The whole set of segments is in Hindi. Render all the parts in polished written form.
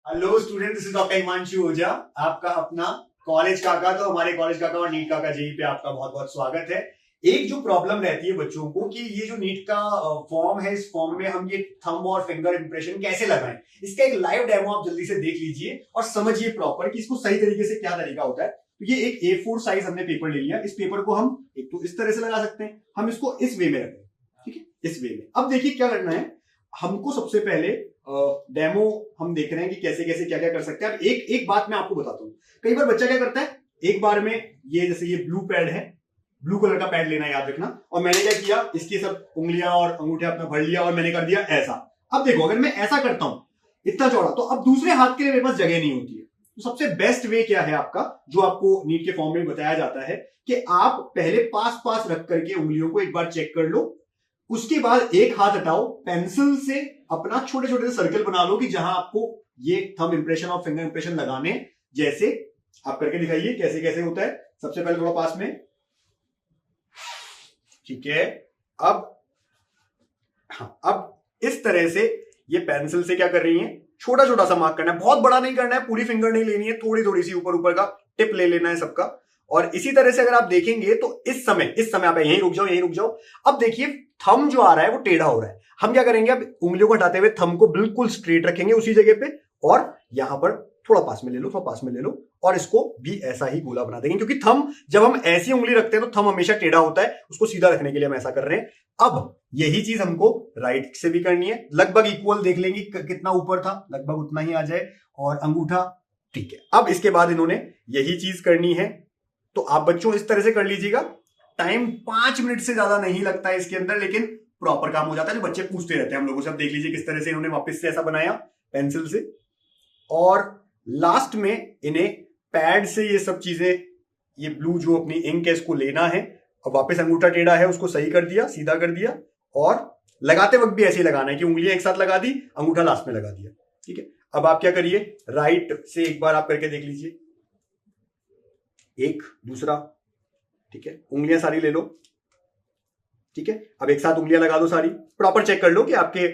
Hello student, this is doctor Himanshu Ojha, आपका अपना कॉलेज काका। तो हमारे कॉलेज काका और नीट काका जेई पे आपका बहुत बहुत स्वागत है। एक जो प्रॉब्लम रहती है बच्चों को कि ये जो नीट का फॉर्म है, इस फॉर्म में हम ये थंब और फिंगर इंप्रेशन कैसे लगाएं, इसका एक लाइव डेमो आप जल्दी से देख लीजिए और समझिए प्रॉपर कि इसको सही तरीके से क्या तरीका होता है। तो ये एक A4 साइज हमने पेपर ले लिया। इस पेपर को हम एक तो इस तरह से लगा सकते हैं, हम इसको इस वे में रखें, ठीक है, इस वे में। अब देखिए क्या करना है हमको। सबसे पहले डेमो हम देख रहे हैं कि कैसे कैसे क्या क्या कर सकते हैं। अब एक एक बात मैं आपको बताता हूं, कई बार बच्चा क्या करता है, एक बार में ये जैसे ये ब्लू पैड है, ब्लू कलर का पैड लेना याद रखना, और मैंने क्या किया, इसकी सब उंगलियां और अंगूठे अपना भर लिया और मैंने कर दिया ऐसा। अब देखो अगर मैं ऐसा करता हूं इतना चौड़ा, तो अब दूसरे हाथ के लिए मेरे पास जगह नहीं होती है। तो सबसे बेस्ट वे क्या है आपका, जो आपको नीट के फॉर्म में बताया जाता है कि आप पहले पास पास रख करके उंगलियों को एक बार चेक कर लो, उसके बाद एक हाथ हटाओ, पेंसिल से अपना छोटे छोटे से सर्कल बना लो कि जहां आपको ये थंब इंप्रेशन और फिंगर इंप्रेशन लगाने, जैसे आप करके दिखाइए कैसे कैसे होता है। सबसे पहले थोड़ा पास में, ठीक है। अब इस तरह से ये पेंसिल से क्या कर रही है, छोटा छोटा सा मार्क करना है, बहुत बड़ा नहीं करना है, पूरी फिंगर नहीं लेनी है, थोड़ी थोड़ी सी ऊपर ऊपर का टिप ले लेना है सबका। और इसी तरह से अगर आप देखेंगे तो इस समय आप यहीं रुक जाओ। अब देखिए थंब जो आ रहा है वो टेढ़ा हो रहा है। हम क्या करेंगे, अब उंगलियों को हटाते हुए थंब को बिल्कुल स्ट्रेट रखेंगे उसी जगह पे, और यहां पर थोड़ा पास में ले लो, और इसको भी ऐसा ही गोला बना देंगे, क्योंकि थंब जब हम ऐसी उंगली रखते हैं तो थंब हमेशा टेढ़ा होता है, उसको सीधा रखने के लिए हम ऐसा कर रहे हैं। अब यही चीज हमको राइट से भी करनी है, लगभग इक्वल देख लेंगे कितना ऊपर था, लगभग उतना ही आ जाए, और अंगूठा, ठीक है। अब इसके बाद इन्होंने यही चीज करनी है, तो आप बच्चों इस तरह से कर लीजिएगा। टाइम 5 मिनट से ज्यादा नहीं लगता है इसके अंदर, लेकिन प्रॉपर काम हो जाता है। जो बच्चे पूछते रहते हैं हम लोगों से, अब देख लीजिए किस तरह से इन्होंने वापस से ऐसा बनाया पेंसिल से, और लास्ट में इन्हें पैड से ये सब चीजें, ये ब्लू जो अपनी इंक है इसको लेना है, और वापस अंगूठा टेढ़ा है उसको सही कर दिया, सीधा कर दिया, और लगाते वक्त भी ऐसे ही लगाना है कि उंगलियां एक साथ लगा दी, अंगूठा लास्ट में लगा दिया, ठीक है। अब आप क्या करिए, राइट से एक बार आप करके देख लीजिए, एक दूसरा, ठीक है, उंगलियां सारी ले लो, ठीक है। अब एक साथ उंगलियां लगा दो सारी, प्रॉपर चेक कर लो कि आपके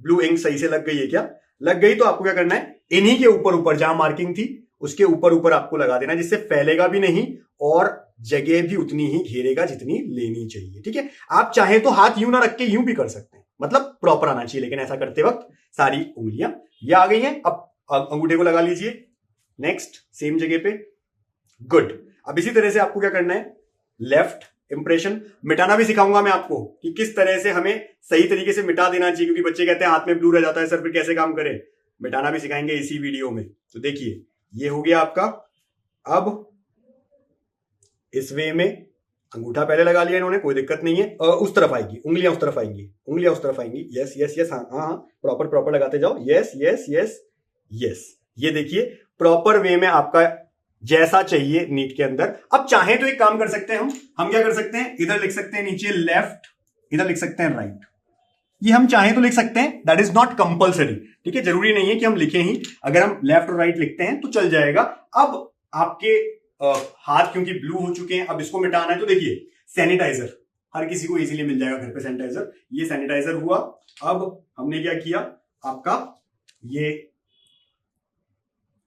ब्लू इंक सही से लग गई है क्या। लग गई तो आपको क्या करना है, इन्हीं के ऊपर ऊपर जहां मार्किंग थी उसके ऊपर ऊपर आपको लगा देना, जिससे फैलेगा भी नहीं और जगह भी उतनी ही घेरेगा जितनी लेनी चाहिए, ठीक है। आप चाहे तो हाथ यूं ना रख के यूं भी कर सकते हैं, मतलब प्रॉपर आना चाहिए, लेकिन ऐसा करते वक्त सारी उंगलियां ये आ गई हैं। अब अंगूठे को लगा लीजिए नेक्स्ट सेम जगह पे, गुड। अब इसी तरह से आपको क्या करना है, लेफ्ट इंप्रेशन मिटाना भी सिखाऊंगा मैं आपको कि किस तरह से हमें सही तरीके से मिटा देना चाहिए, क्योंकि बच्चे कहते हैं हाथ में ब्लू रह जाता है सर, फिर कैसे काम करें। मिटाना भी सिखाएंगे इसी वीडियो में। तो देखिए ये हो गया आपका। अब इस वे में अंगूठा पहले लगा लिया इन्होंने, कोई दिक्कत नहीं है, उस तरफ आएगी उंगलियां, उस तरफ आएंगी, यस यस यस, हाँ, प्रॉपर लगाते जाओ, यस यस यस यस। ये देखिए प्रॉपर वे में आपका जैसा चाहिए नीट के अंदर। अब चाहे तो एक काम कर सकते हैं, हम क्या कर सकते हैं, इधर लिख सकते हैं नीचे लेफ्ट, इधर लिख सकते हैं राइट, ये हम चाहे तो लिख सकते हैं, दैट इज नॉट कंपल्सरी, ठीक है। जरूरी नहीं है कि हम लिखें ही, अगर हम लेफ्ट और राइट लिखते हैं तो चल जाएगा। अब आपके हाथ क्योंकि ब्लू हो चुके हैं, अब इसको मिटाना है, तो देखिए सैनिटाइजर हर किसी को इजीली मिल जाएगा घर पे सैनिटाइजर, ये सैनिटाइजर हुआ। अब हमने क्या किया, आपका ये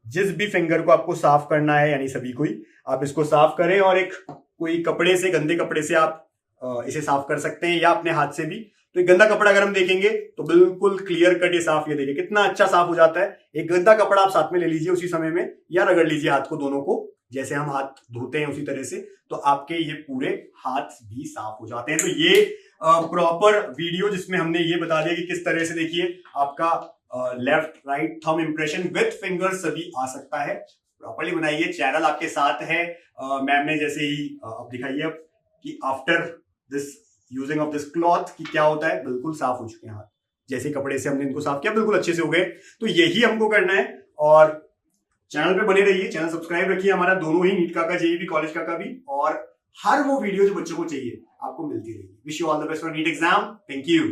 जिस भी फिंगर को आपको साफ करना है, यानी सभी को ही आप इसको साफ करें, और एक कोई कपड़े से, गंदे कपड़े से आप इसे साफ कर सकते हैं, या अपने हाथ से भी। तो एक गंदा कपड़ा अगर हम देखेंगे तो बिल्कुल क्लियर कट ये साफ, ये देखिए कितना अच्छा साफ हो जाता है। एक गंदा कपड़ा आप साथ में ले लीजिए उसी समय में, या रगड़ लीजिए हाथ को, दोनों को, जैसे हम हाथ धोते हैं उसी तरह से, तो आपके ये पूरे हाथ भी साफ हो जाते हैं। तो ये प्रॉपर वीडियो जिसमें हमने ये बता दिया कि किस तरह से देखिए आपका left right thumb impression with finger सभी आ सकता है। प्रॉपर्ली बनाइए, चैनल आपके साथ है। मैम ने जैसे ही अब दिखाइए अब कि after this using of this cloth कि क्या होता है, बिल्कुल साफ हो चुके हैं हाथ, जैसे कपड़े से हमने इनको साफ किया बिल्कुल अच्छे से हो गए। तो यही हमको करना है, और चैनल पे बने रहिए, चैनल सब्सक्राइब रखिए हमारा, दोनों ही, नीट काका जेई भी, कॉलेज काका भी, और हर वो वीडियो जो बच्चों को चाहिए आपको मिलती रहेगी। Wish you all the best for NEET exam, thank you.